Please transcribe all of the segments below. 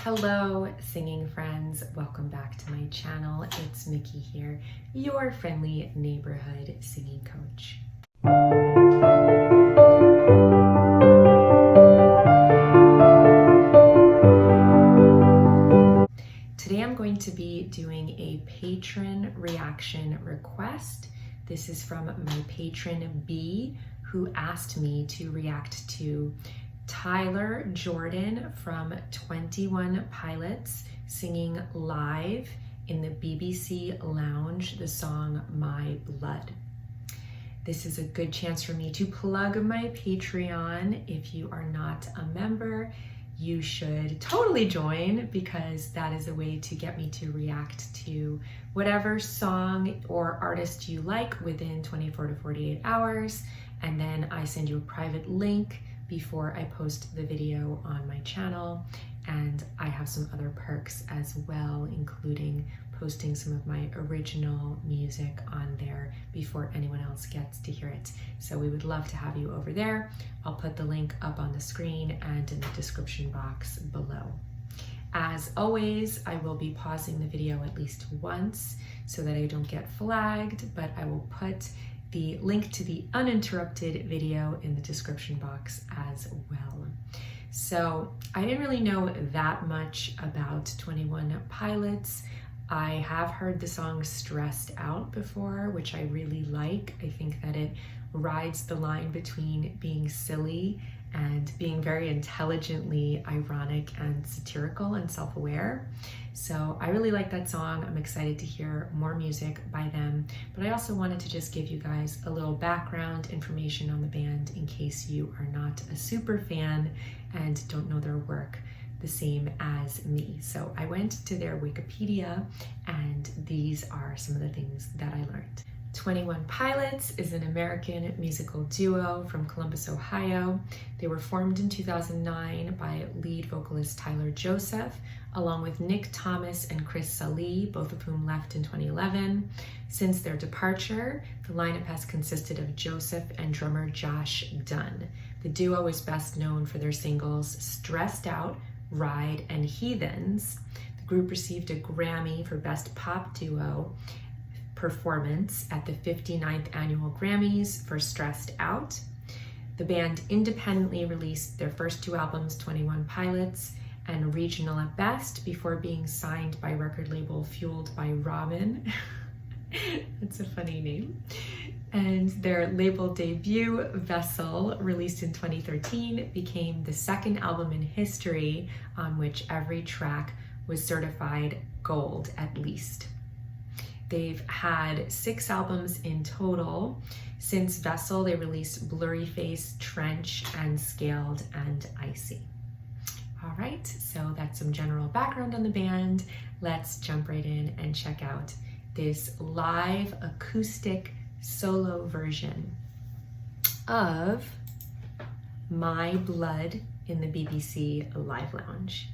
Hello, singing friends. Welcome back to my channel. It's Mickey here, your friendly neighborhood singing coach. Today I'm going to be doing a patron reaction request. This is from my patron B, who asked me to react to Tyler Jordan from 21 Pilots singing live in the BBC Lounge the song My Blood. This is a good chance for me to plug my Patreon. If you are not a member, you should totally join, because that is a way to get me to react to whatever song or artist you like within 24 to 48 hours. And then I send you a private link before I post the video on my channel. And I have some other perks as well, including posting some of my original music on there before anyone else gets to hear it. So we would love to have you over there. I'll put the link up on the screen and in the description box below. As always, I will be pausing the video at least once so that I don't get flagged, but I will put the link to the uninterrupted video in the description box as well. So I didn't really know that much about 21 Pilots. I have heard the song Stressed Out before, which I really like. I think that it rides the line between being silly and being very intelligently ironic and satirical and self-aware. So I really like that song. I'm excited to hear more music by them, but I also wanted to just give you guys a little background information on the band in case you are not a super fan and don't know their work the same as me. So I went to their Wikipedia, and these are some of the things that I learned. 21 Pilots is an American musical duo from Columbus, Ohio. They were formed in 2009 by lead vocalist Tyler Joseph, along with Nick Thomas and Chris Salih, both of whom left in 2011. Since their departure, the lineup has consisted of Joseph and drummer Josh Dunn. The duo is best known for their singles Stressed Out, Ride, and Heathens. The group received a Grammy for Best Pop Duo performance at the 59th Annual Grammys for Stressed Out. The band independently released their first two albums, 21 Pilots and Regional at Best, before being signed by record label Fueled by Ramen. That's a funny name. And their label debut, Vessel, released in 2013, became the second album in history on which every track was certified gold at least. They've had 6 albums in total. Since Vessel, they released Blurry Face, Trench, and Scaled and Icy. All right, so that's some general background on the band. Let's jump right in and check out this live acoustic solo version of My Blood in the BBC Live Lounge.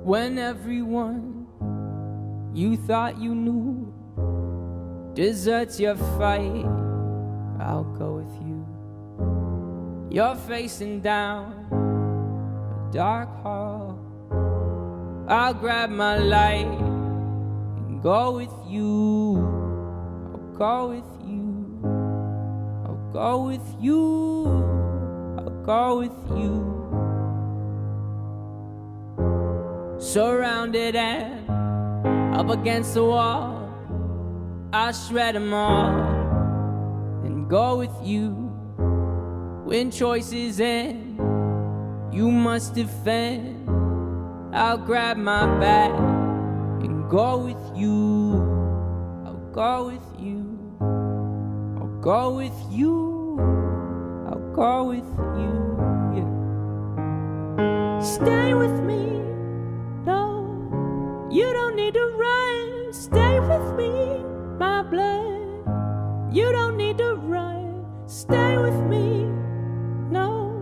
When everyone you thought you knew deserts your fight, I'll go with you. You're facing down a dark hall. I'll grab my light and go with you. I'll go with you. I'll go with you. I'll go with you. Surrounded and up against the wall, I'll shred them all and go with you. When choices end, you must defend. I'll grab my bag and go with you. I'll go with you. I'll go with you. I'll go with you. Yeah. Stay with me. No, you don't need to run. Stay with me, my blood. You don't need to run. Stay with me. No,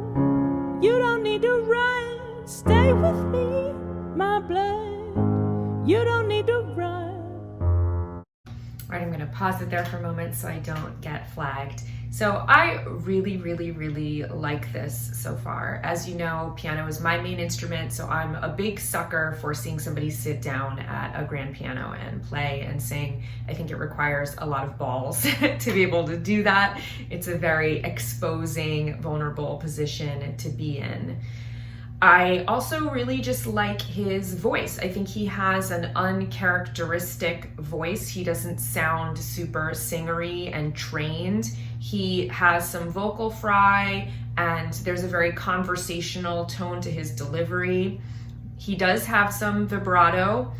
you don't need to run. stay with me, my blood. You don't need to run. All right, I'm gonna pause it there for a moment so I don't get flagged. So I really, really, really like this so far. As you know, piano is my main instrument, so I'm a big sucker for seeing somebody sit down at a grand piano and play and sing. I think it requires a lot of balls to be able to do that. It's a very exposing, vulnerable position to be in. I also really just like his voice. I think he has an uncharacteristic voice. He doesn't sound super singery and trained. He has some vocal fry, and there's a very conversational tone to his delivery. He does have some vibrato,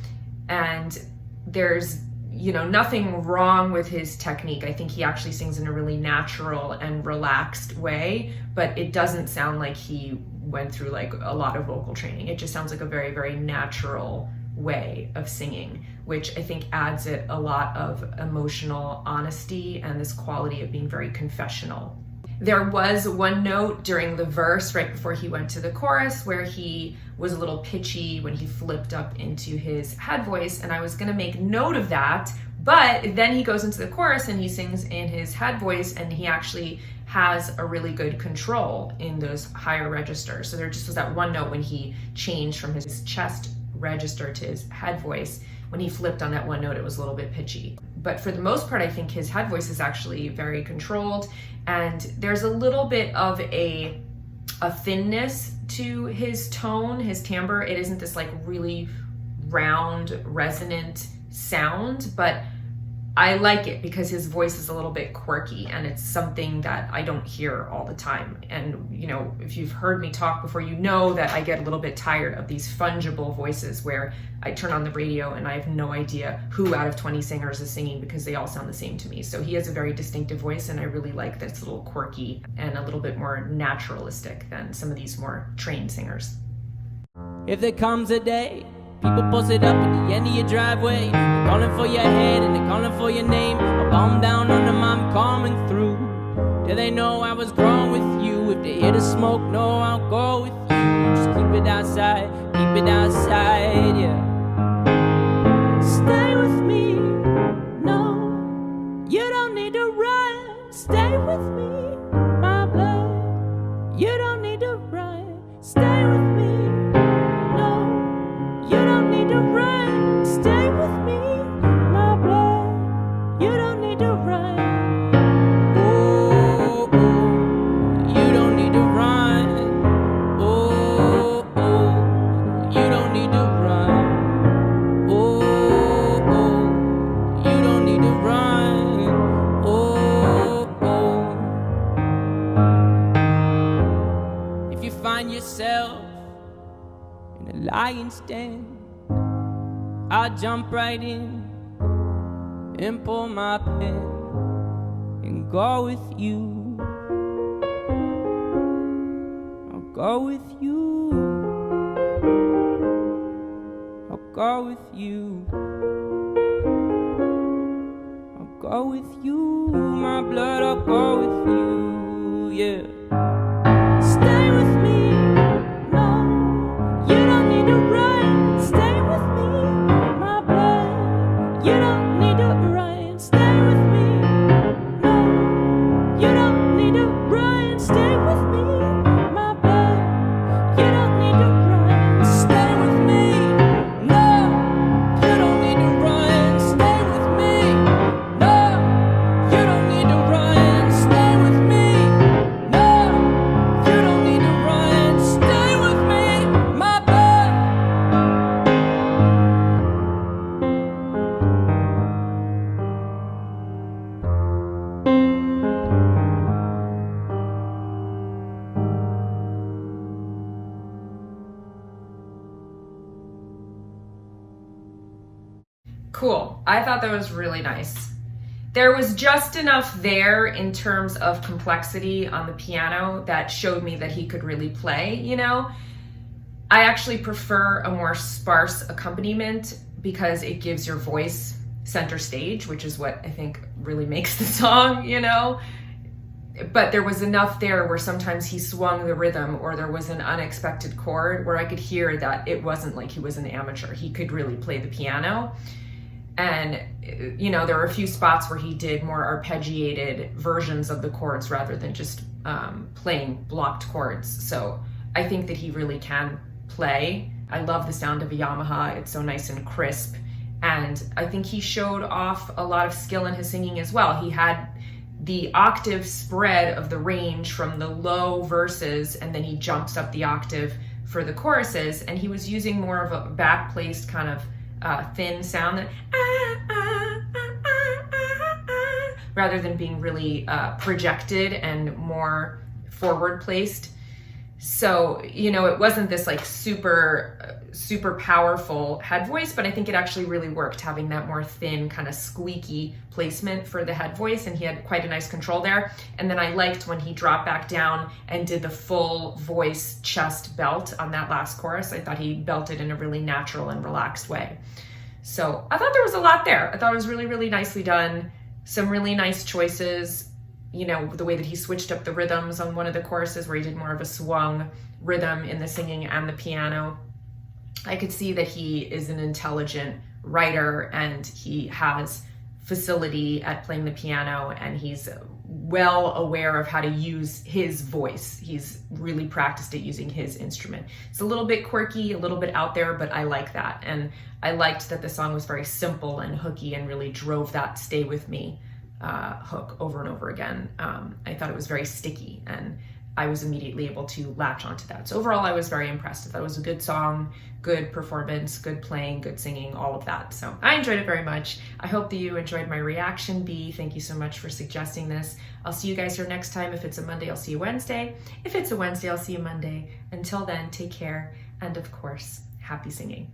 and there's nothing wrong with his technique. I think he actually sings in a really natural and relaxed way, but it doesn't sound like he went through like a lot of vocal training. It just sounds like a very, very natural way of singing, which I think adds it a lot of emotional honesty and this quality of being very confessional. There was one note during the verse right before he went to the chorus where he was a little pitchy when he flipped up into his head voice, and I was gonna make note of that, but then he goes into the chorus and he sings in his head voice, and he actually has a really good control in those higher registers. So there just was that one note when he changed from his chest register to his head voice. When he flipped on that one note, it was a little bit pitchy. But for the most part, I think his head voice is actually very controlled, and there's a little bit of a thinness to his tone, his timbre. It isn't this like really round, resonant sound, but I like it because his voice is a little bit quirky, and it's something that I don't hear all the time. And if you've heard me talk before, you know that I get a little bit tired of these fungible voices where I turn on the radio and I have no idea who out of 20 singers is singing because they all sound the same to me. So he has a very distinctive voice, and I really like that it's a little quirky and a little bit more naturalistic than some of these more trained singers. If there comes a day people posted up at the end of your driveway, they're calling for your head and they're calling for your name, I'll bomb down on them, I'm coming through. Do they know I was growing with you? If they hear the smoke, no, I'll go with you. Just keep it outside, yeah. Stay with me, no, you don't need to run. Stay with me, my blood, you don't need to run. Stay with me, no, you don't need to run. Stay with me, my blood, you don't need to run. Oh, oh, you don't need to run. Oh, oh, you don't need to run. Oh, oh, you don't need to run. Oh, oh. If you find yourself in a lion's den, I'll jump right in and pull my pen and go with you. I'll go with you. I'll go with you. I'll go with you, my blood, I'll go with you, yeah. Stay with me, no, you don't need to run. Stay with me, my blood, you don't need to run. Stay with me, no, you don't need to run. Stay with me, my blood, you don't need to run. Stay with me, no, you don't need to run. Stay with me, no, you don't need to run. Stay with me, no, you don't need to run. Stay with me, my blood. Cool. I thought that was really nice. There was just enough there in terms of complexity on the piano that showed me that he could really play, I actually prefer a more sparse accompaniment because it gives your voice center stage, which is what I think really makes the song, but there was enough there where sometimes he swung the rhythm or there was an unexpected chord where I could hear that it wasn't like he was an amateur. He could really play the piano. And, you know, there were a few spots where he did more arpeggiated versions of the chords rather than just playing blocked chords. So I think that he really can play. I love the sound of a Yamaha. It's so nice and crisp. And I think he showed off a lot of skill in his singing as well. He had the octave spread of the range from the low verses, and then he jumps up the octave for the choruses, and he was using more of a back-placed kind of thin sound that rather than being really projected and more forward placed. So, you know, it wasn't this like super powerful head voice, but I think it actually really worked having that more thin kind of squeaky placement for the head voice, and he had quite a nice control there. And then I liked when he dropped back down and did the full voice chest belt on that last chorus. I thought he belted in a really natural and relaxed way. So I thought there was a lot there. I thought it was really, really nicely done. Some really nice choices. You know, the way that he switched up the rhythms on one of the choruses where he did more of a swung rhythm in the singing and the piano. I could see that he is an intelligent writer and he has facility at playing the piano, and he's well aware of how to use his voice. He's really practiced at using his instrument. It's a little bit quirky, a little bit out there, but I like that. And I liked that the song was very simple and hooky and really drove that stay with me hook over and over again. I thought it was very sticky, and I was immediately able to latch onto that. So overall, I was very impressed. I thought it was a good song, good performance, good playing, good singing, all of that. So I enjoyed it very much. I hope that you enjoyed my reaction, B. Thank you so much for suggesting this. I'll see you guys here next time. If it's a Monday, I'll see you Wednesday. If it's a Wednesday, I'll see you Monday. Until then, take care. And of course, happy singing.